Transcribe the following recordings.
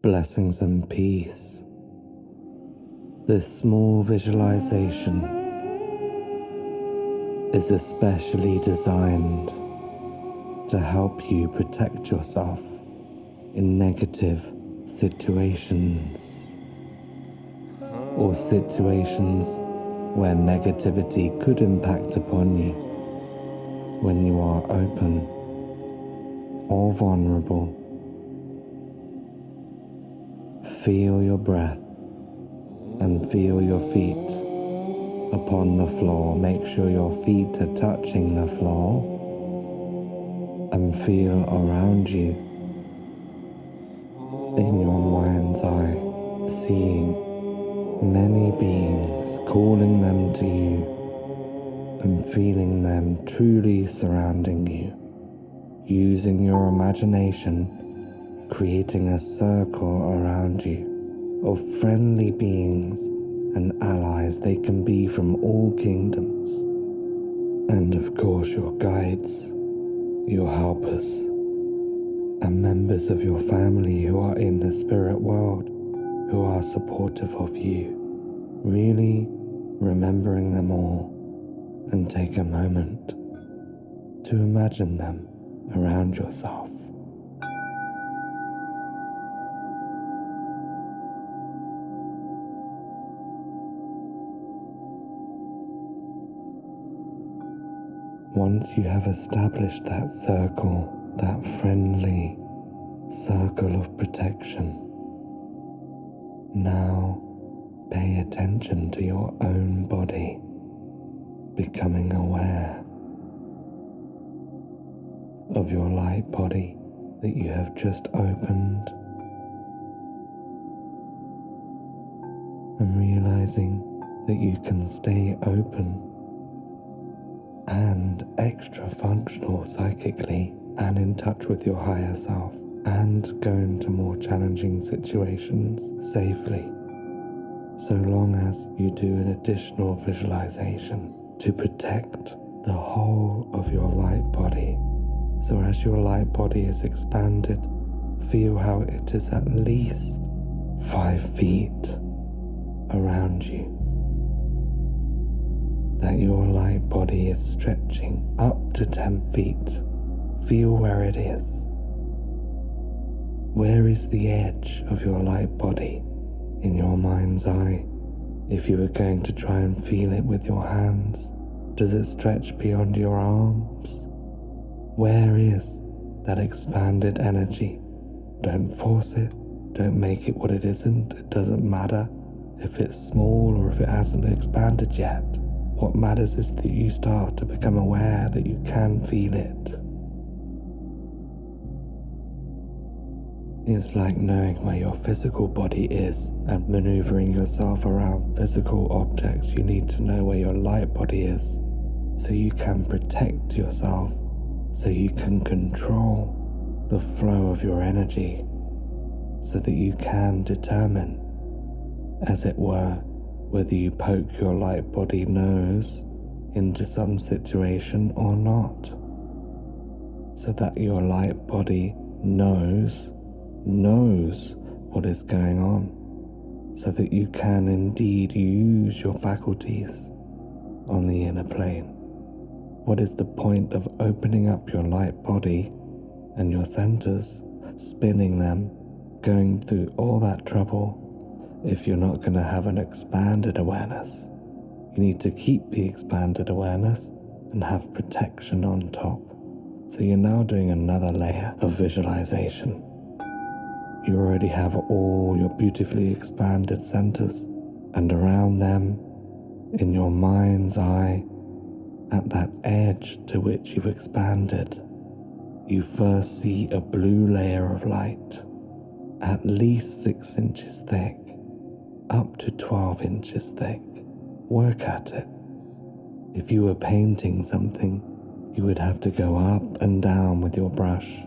Blessings and peace. This small visualization is especially designed to help you protect yourself in negative situations or situations where negativity could impact upon you when you are open or vulnerable. Feel your breath and feel your feet upon the floor. Make sure your feet are touching the floor and feel around you in your mind's eye, seeing many beings, calling them to you and feeling them truly surrounding you. Using your imagination, creating a circle around you of friendly beings and allies. They can be from all kingdoms. And of course your guides, your helpers, and members of your family who are in the spirit world, who are supportive of you. Really remembering them all, and take a moment to imagine them around yourself. Once you have established that circle, that friendly circle of protection, now pay attention to your own body, becoming aware of your light body that you have just opened, and realizing that you can stay open and extra functional psychically and in touch with your higher self, and go into more challenging situations safely, so long as you do an additional visualization to protect the whole of your light body. So as your light body is expanded, feel how it is at least 5 feet around you. That your light body is stretching up to 10 feet. Feel where it is. Where is the edge of your light body in your mind's eye? If you were going to try and feel it with your hands, does it stretch beyond your arms? Where is that expanded energy? Don't force it. Don't make it what it isn't. It doesn't matter if it's small or if it hasn't expanded yet. What matters is that you start to become aware that you can feel it. It's like knowing where your physical body is and maneuvering yourself around physical objects. You need to know where your light body is so you can protect yourself, so you can control the flow of your energy, so that you can determine, as it were, whether you poke your light body nose into some situation or not, so that your light body knows what is going on, so that you can indeed use your faculties on the inner plane. What is the point of opening up your light body and your centers, spinning them, going through all that trouble, if you're not going to have an expanded awareness? You need to keep the expanded awareness and have protection on top. So you're now doing another layer of visualization. You already have all your beautifully expanded centers, and around them, in your mind's eye, at that edge to which you've expanded, you first see a blue layer of light, at least 6 inches thick, up to 12 inches thick. Work at it. If you were painting something, you would have to go up and down with your brush.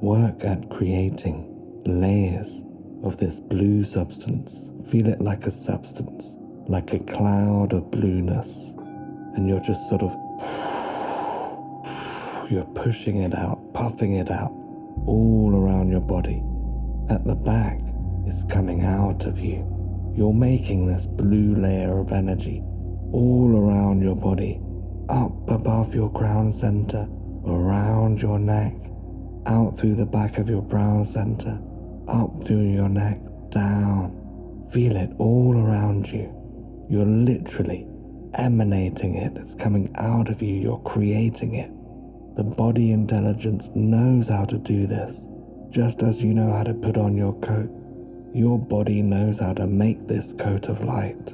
Work at creating layers of this blue substance. Feel it like a substance, like a cloud of blueness, and you're just sort of you're pushing it out, puffing it out all around your body. At the back, is coming out of you. You're making this blue layer of energy all around your body, up above your crown center, around your neck, out through the back of your brow center, up through your neck, down. Feel it all around you. You're literally emanating it. It's coming out of you. You're creating it. The body intelligence knows how to do this. Just as you know how to put on your coat, your body knows how to make this coat of light.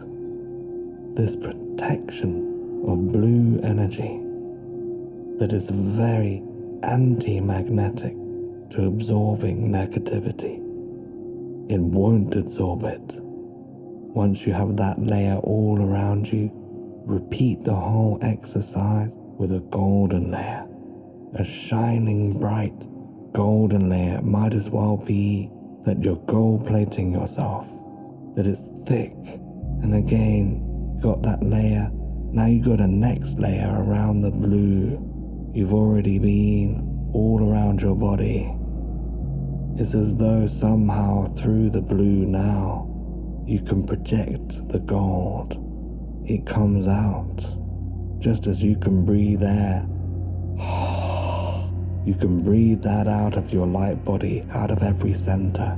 This protection of blue energy that is very anti-magnetic to absorbing negativity. It won't absorb it. Once you have that layer all around you, repeat the whole exercise with a golden layer. A shining bright golden layer. It might as well be that you're gold plating yourself, that it's thick. And again, you got that layer. Now you got a next layer around the blue. You've already been all around your body. It's as though somehow through the blue now, you can project the gold. It comes out, just as you can breathe air. You can breathe that out of your light body, out of every center.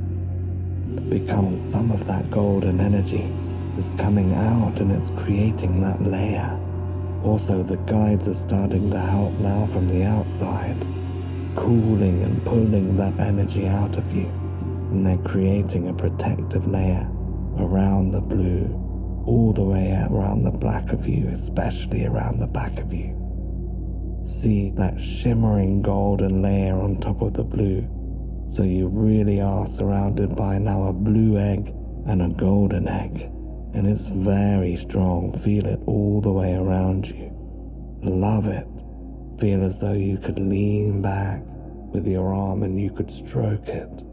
Becomes some of that golden energy is coming out and it's creating that layer. Also, the guides are starting to help now from the outside, cooling and pulling that energy out of you. And they're creating a protective layer around the blue, all the way around the back of you, especially around the back of you. See that shimmering golden layer on top of the blue. So you really are surrounded by now a blue egg and a golden egg. And it's very strong. Feel it all the way around you. Love it. Feel as though you could lean back with your arm and you could stroke it.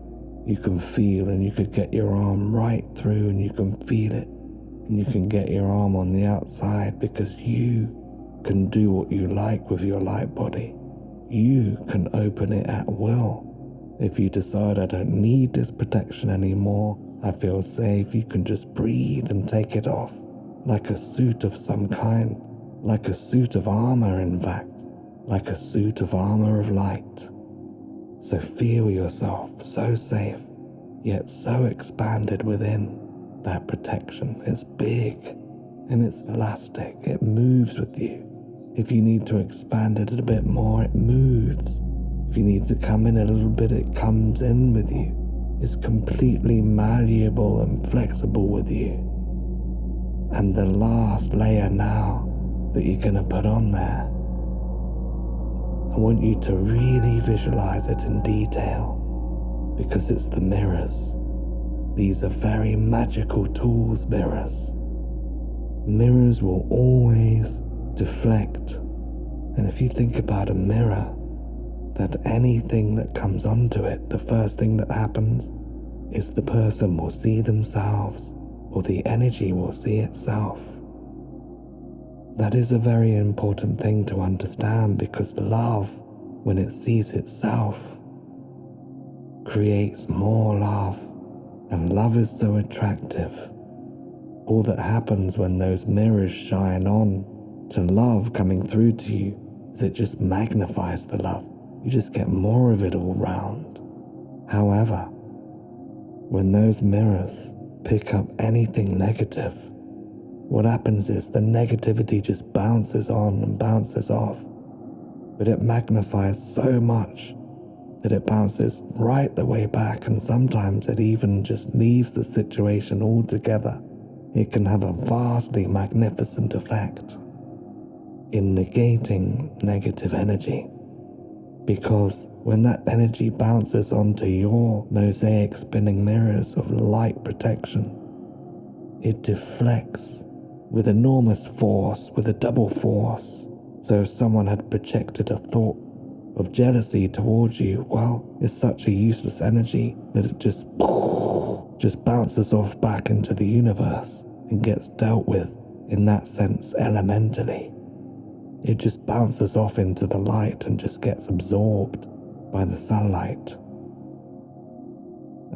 You can feel and you could get your arm right through and you can feel it. And you can get your arm on the outside because you can do what you like with your light body. You can open it at will. If you decide I don't need this protection anymore, I feel safe, you can just breathe and take it off. Like a suit of some kind. Like a suit of armor, in fact. Like a suit of armor of light. So feel yourself so safe, yet so expanded within that protection. It's big and it's elastic. It moves with you. If you need to expand it a bit more, it moves. If you need to come in a little bit, it comes in with you. It's completely malleable and flexible with you. And the last layer now that you're going to put on there, I want you to really visualize it in detail because it's the mirrors. These are very magical tools, mirrors. Mirrors will always deflect. And if you think about a mirror, that anything that comes onto it, the first thing that happens is the person will see themselves or the energy will see itself. That is a very important thing to understand because love, when it sees itself, creates more love, and love is so attractive. All that happens when those mirrors shine on to love coming through to you is it just magnifies the love. You just get more of it all round. However, when those mirrors pick up anything negative, what happens is the negativity just bounces on and bounces off, but it magnifies so much that it bounces right the way back, and sometimes it even just leaves the situation altogether. It can have a vastly magnificent effect in negating negative energy, because when that energy bounces onto your mosaic spinning mirrors of light protection, it deflects with enormous force, with a double force. So if someone had projected a thought of jealousy towards you, well, it's such a useless energy that it just bounces off back into the universe and gets dealt with, in that sense, elementally. It just bounces off into the light and just gets absorbed by the sunlight.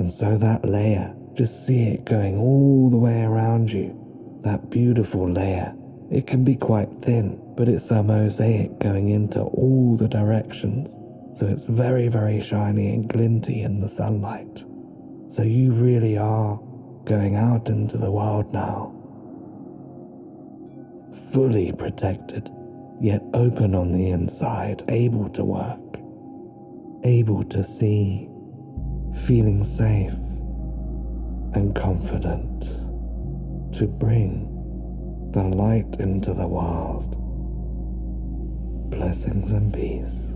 And so that layer Just see it going all the way around you, that beautiful layer. It can be quite thin, but it's a mosaic going into all the directions, so it's very, very shiny and glinty in the sunlight. So you really are going out into the world now, fully protected, yet open on the inside, able to work, able to see, feeling safe and confident to bring the light into the world. Blessings and peace.